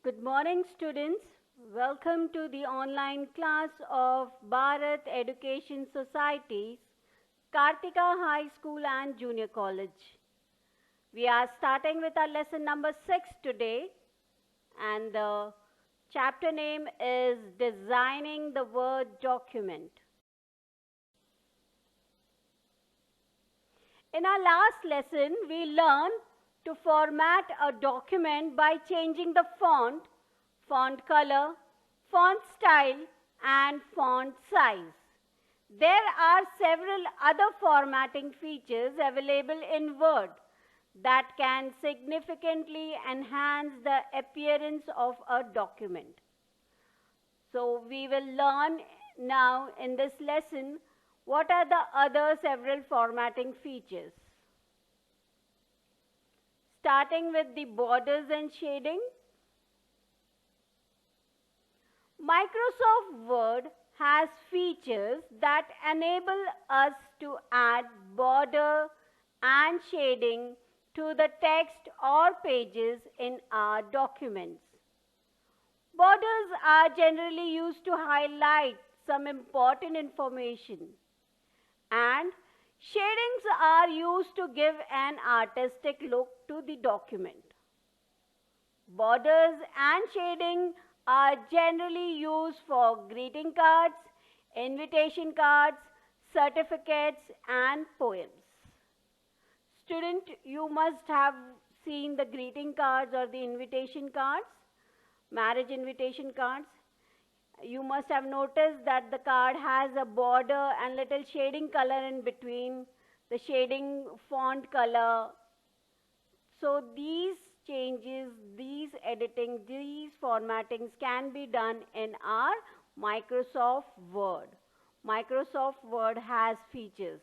Good morning, students. Welcome to the online class of Bharat Education Society's Karthika High School and Junior College. We are starting with our lesson number 6 today, and the chapter name is Designing the Word Document. In our last lesson, we learned to format a document by changing the font color, font style, and font size. There are several other formatting features available in Word that can significantly enhance the appearance of a document. So we will learn now in this lesson what are the other several formatting features. Starting with the borders and shading. Microsoft Word has features that enable us to add border and shading to the text or pages in our documents. Borders are generally used to highlight some important information, and shadings are used to give an artistic look to the document. Borders and shading are generally used for greeting cards, invitation cards, certificates, and poems. Student, you must have seen the greeting cards or the invitation cards, marriage invitation cards. You must have noticed that the card has a border and little shading color in between, the shading font color. So these changes, these editing, these formattings can be done in our Microsoft Word. Microsoft Word has features.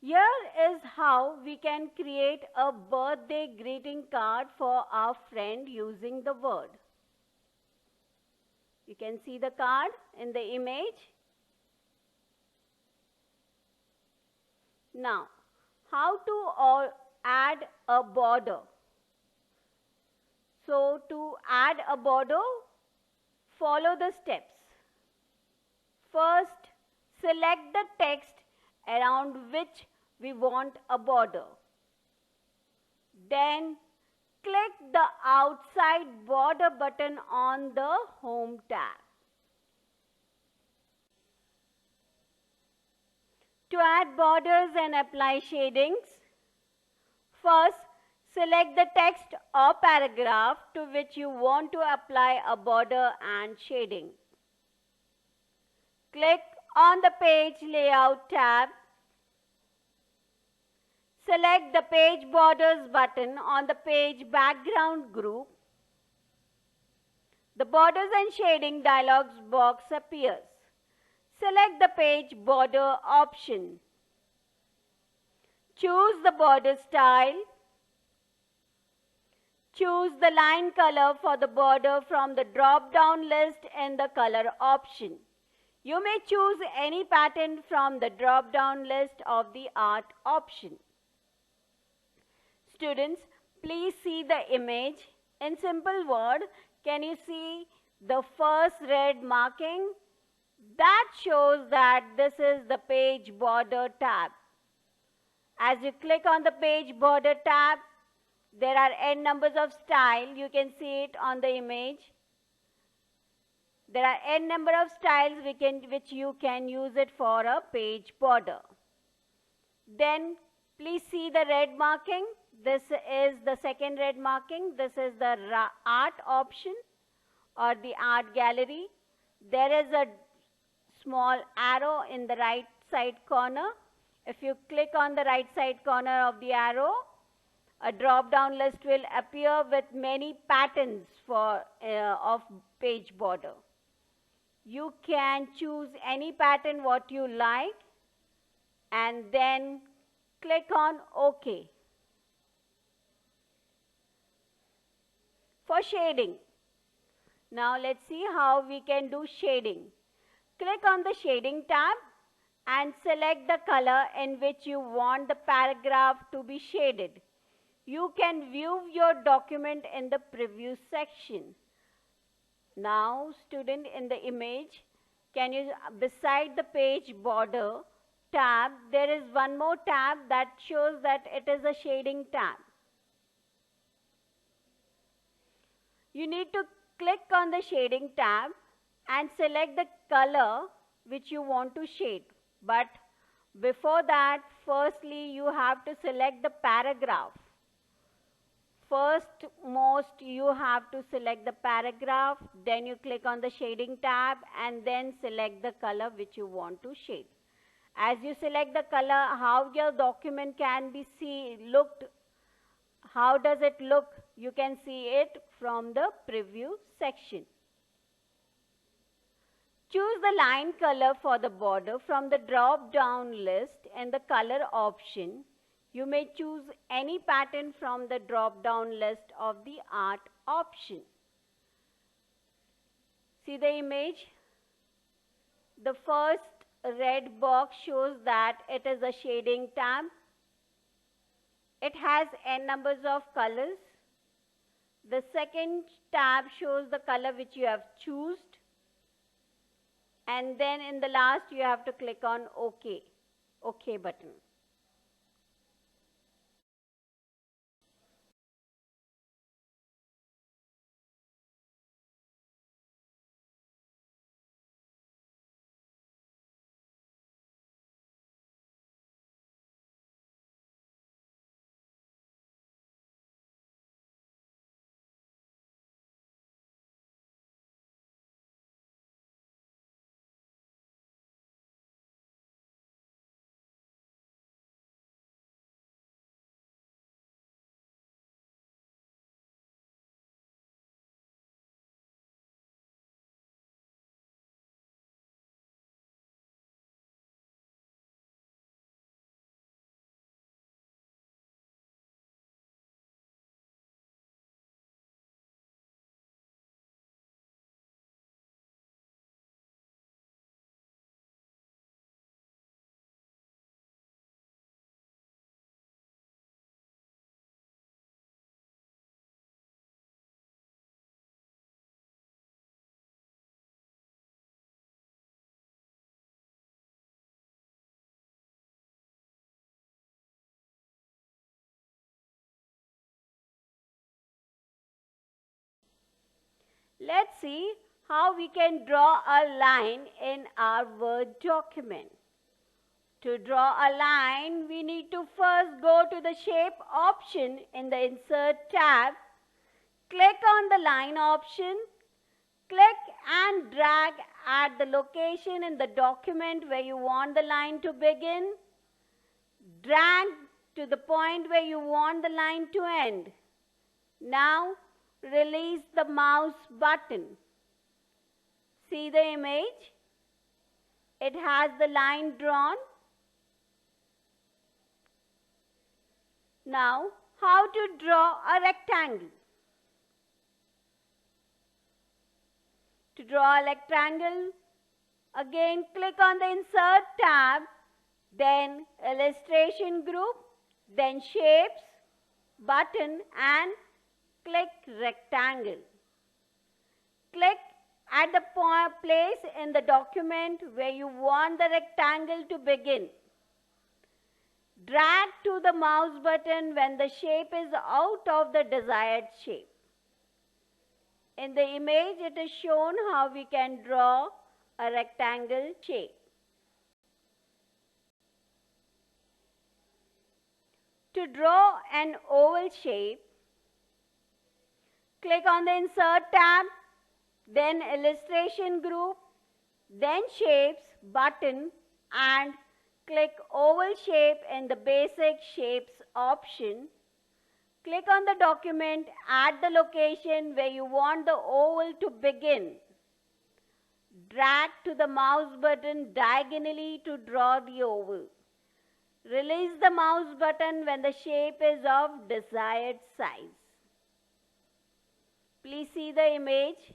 Here is how we can create a birthday greeting card for our friend using the Word. You can see the card in the image. Now, how to add a border? So, to add a border, follow the steps. First, select the text around which we want a border. Then, click the outside border button on the Home tab. To add borders and apply shadings, first select the text or paragraph to which you want to apply a border and shading. Click on the Page Layout tab. Select the Page Borders button on the Page Background group. The Borders and Shading dialog box appears. Select the Page Border option. Choose the border style. Choose the line color for the border from the drop-down list in the Color option. You may choose any pattern from the drop-down list of the Art option. Students, please see the image. In simple word, can you see the first red marking? That shows that this is the Page Border tab. As you click on the Page Border tab, there are n numbers of style. You can see it on the image. There are n number of styles which you can use it for a page border. Then please see the red marking. This is the second red marking. This is the Art option or the Art Gallery. There is a small arrow in the right side corner. If you click on the right side corner of the arrow, a drop-down list will appear with many patterns of page border. You can choose any pattern what you like and then click on OK. For shading. Now let's see how we can do shading. Click on the Shading tab and select the color in which you want the paragraph to be shaded. You can view your document in the preview section. Now, student, in the image, can you, beside the page border tab, there is one more tab that shows that it is a shading tab. You need to click on the shading tab and select the color which you want to shade. But before that, firstly, you have to select the paragraph. First most, you have to select the paragraph, then you click on the shading tab and then select the color which you want to shade. As you select the color, how your document can be looked, how does it look? You can see it from the preview section. Choose the line color for the border from the drop-down list in the color option. You may choose any pattern from the drop-down list of the art option. See the image? The first red box shows that it is a shading tab. It has n numbers of colors. The second tab shows the color which you have chosen. And then in the last, you have to click on OK button. Let's see how we can draw a line in our Word document. To draw a line, we need to first go to the shape option in the Insert tab. Click on the line option. Click and drag at the location in the document where you want the line to begin. Drag to the point where you want the line to end. Now, release the mouse button. See the image? It has the line drawn. Now, how to draw a rectangle? To draw a rectangle, again click on the Insert tab, then Illustration Group, then Shapes, Button and click Rectangle. Click at the place in the document where you want the rectangle to begin. Drag to the mouse button when the shape is out of the desired shape. In the image, it is shown how we can draw a rectangle shape. To draw an oval shape, click on the Insert tab, then Illustration Group, then Shapes button and click Oval Shape in the Basic Shapes option. Click on the document at the location where you want the oval to begin. Drag to the mouse button diagonally to draw the oval. Release the mouse button when the shape is of desired size. Please see the image.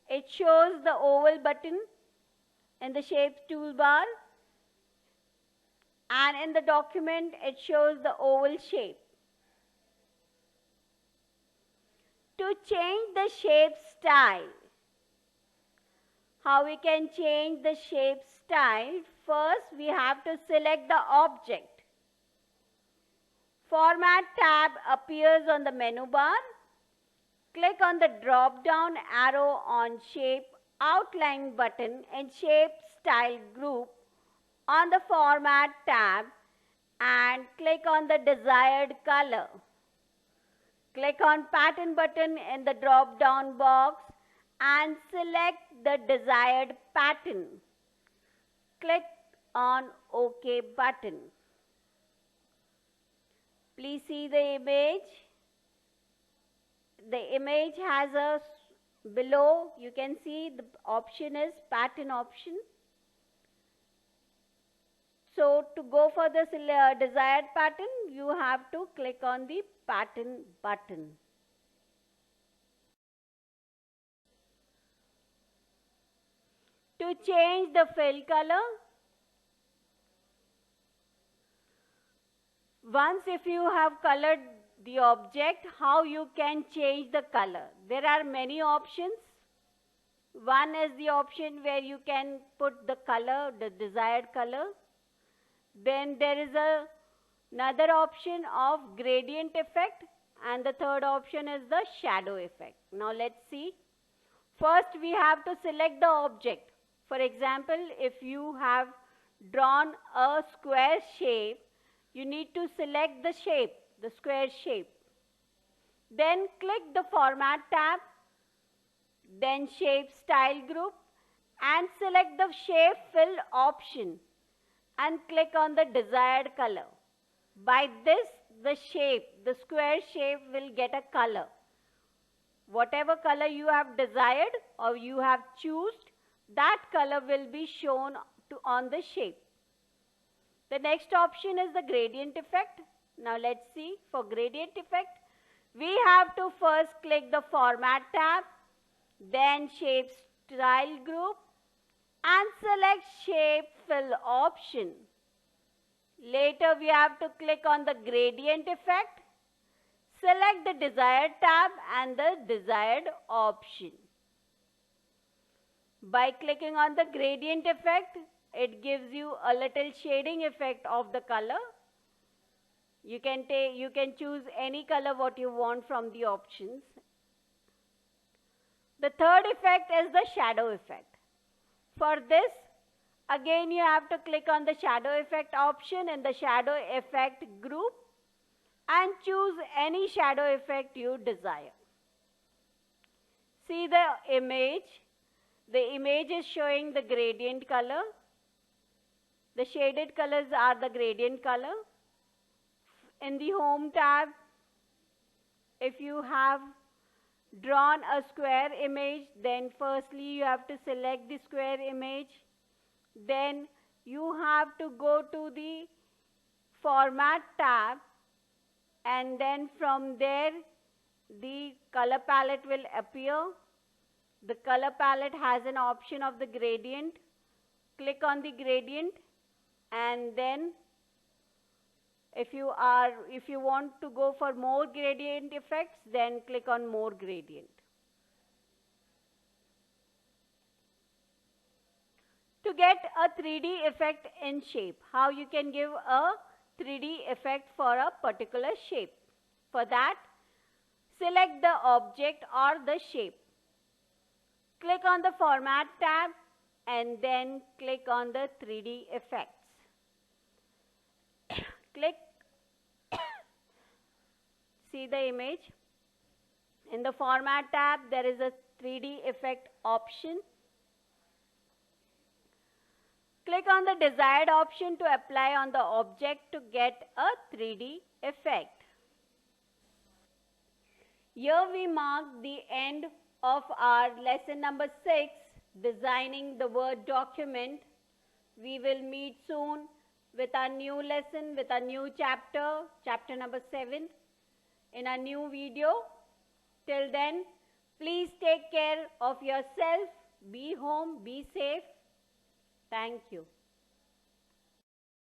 It shows the oval button in the Shapes toolbar. and in the document it shows the oval shape. To change the shape style, how we can change the shape style? First, we have to select the object. Format tab appears on the menu bar. Click on the drop-down arrow on Shape Outline button and Shape Style group on the Format tab and click on the desired color. Click on Pattern button in the drop-down box and select the desired pattern. Click on OK button. Please see the image. The image has a below, you can see the option is pattern option. So to go for the desired pattern, you have to click on the pattern button. To change the fill color, once if you have colored the object, how you can change the color? There are many options. One is the option where you can put the color, the desired color. Then there is another option of gradient effect, and the third option is the shadow effect. Now let's see. First we have to select the object. For example, if you have drawn a square shape, you need to select the shape, the square shape. Then click the Format tab, then Shape Style group and select the Shape Fill option and click on the desired color. By this, the shape, the square shape will get a color. Whatever color you have desired or you have chosen, that color will be shown on the shape. The next option is the gradient effect. Now let's see. For gradient effect, we have to first click the Format tab, then Shape Style group and select Shape Fill option. Later we have to click on the gradient effect, select the desired tab and the desired option. By clicking on the gradient effect, it gives you a little shading effect of the color. You can choose any color what you want from the options. The third effect is the shadow effect. For this, again you have to click on the shadow effect option in the shadow effect group and choose any shadow effect you desire. See the image. The image is showing the gradient color. The shaded colors are the gradient color. In the Home tab, if you have drawn a square image, then firstly you have to select the square image. Then you have to go to the Format tab and then from there the color palette will appear. The color palette has an option of the gradient. Click on the gradient and then if you want to go for more gradient effects, then click on more gradient. To get a 3D effect in shape, how you can give a 3D effect for a particular shape. For that, select the object or the shape. Click on the Format tab and then click on the 3D effects. Click, see the image. In the Format tab, there is a 3D effect option. Click on the desired option to apply on the object to get a 3D effect. Here we mark the end of our lesson number 6, designing the Word document. We will meet soon with our new lesson, with our new chapter, chapter number 7, in a new video. Till then, please take care of yourself, be home, be safe. Thank you.